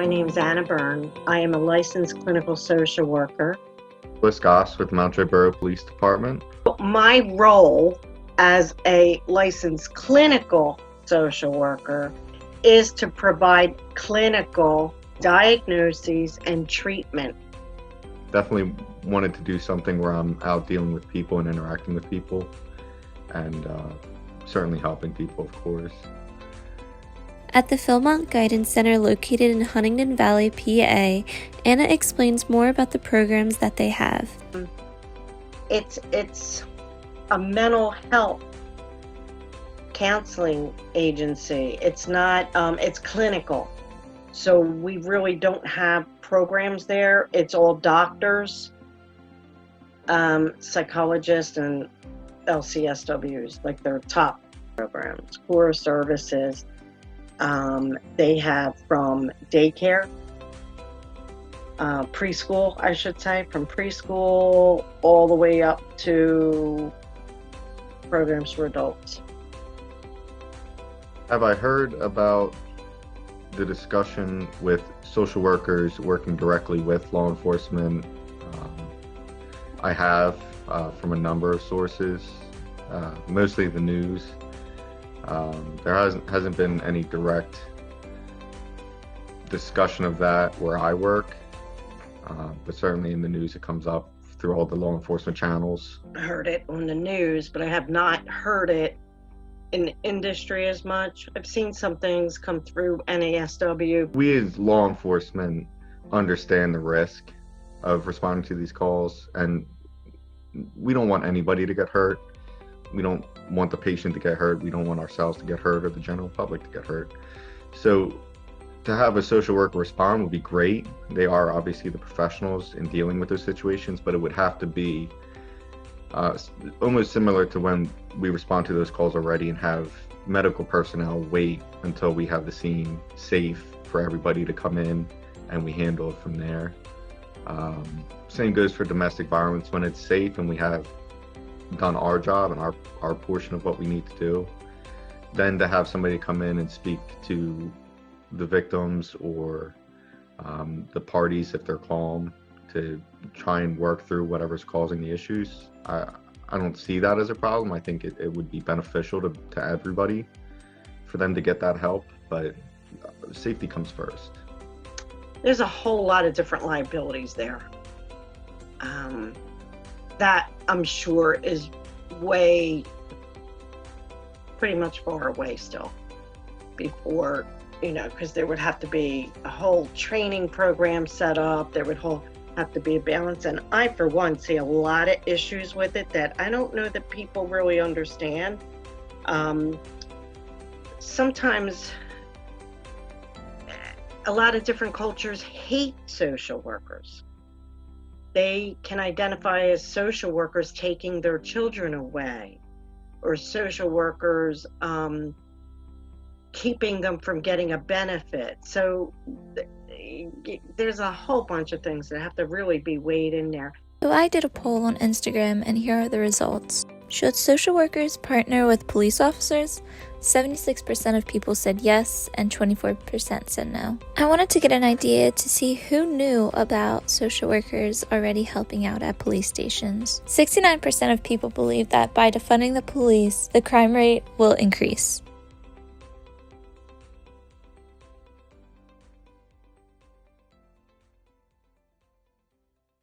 My name is Anna Byrne. I am a licensed clinical social worker. Bliss Goss with Mount Joy Borough Police Department. My role as a licensed clinical social worker is to provide clinical diagnoses and treatment. Definitely wanted to do something where I'm out dealing with people and interacting with people, and certainly helping people, of course. At the Philmont Guidance Center located in Huntingdon Valley, PA, Anna explains more about the programs that they have. It's a mental health counseling agency. It's not, it's clinical. So we really don't have programs there. It's all doctors, psychologists, and LCSWs, like their top programs. Core services. They have from daycare, preschool, I should say, from preschool all the way up to programs for adults. Have I heard about the discussion with social workers working directly with law enforcement? I have from a number of sources, mostly the news. There hasn't been any direct discussion of that where I work, but certainly in the news it comes up through all the law enforcement channels. I heard it on the news, but I have not heard it in the industry as much. I've seen some things come through NASW. We as law enforcement understand the risk of responding to these calls, and we don't want anybody to get hurt. We don't want the patient to get hurt. We don't want ourselves to get hurt or the general public to get hurt. So to have a social worker respond would be great. They are obviously the professionals in dealing with those situations, but it would have to be almost similar to when we respond to those calls already and have medical personnel wait until we have the scene safe for everybody to come in and we handle it from there. Same goes for domestic violence. When it's safe and we have done our job and our portion of what we need to do, then to have somebody come in and speak to the victims or the parties if they're calm to try and work through whatever's causing the issues, I don't see that as a problem. I think it would be beneficial to everybody for them to get that help, but safety comes first. There's a whole lot of different liabilities there. That I'm sure is pretty much far away still before, because there would have to be a whole training program set up. There would have to be a balance. And I, for one, see a lot of issues with it that I don't know that people really understand. Sometimes a lot of different cultures hate social workers. They can identify as social workers taking their children away, or social workers keeping them from getting a benefit. So there's a whole bunch of things that have to really be weighed in there. So I did a poll on Instagram, and here are the results. Should social workers partner with police officers? 76% of people said yes, and 24% said no. I wanted to get an idea to see who knew about social workers already helping out at police stations. 69% of people believe that by defunding the police, the crime rate will increase.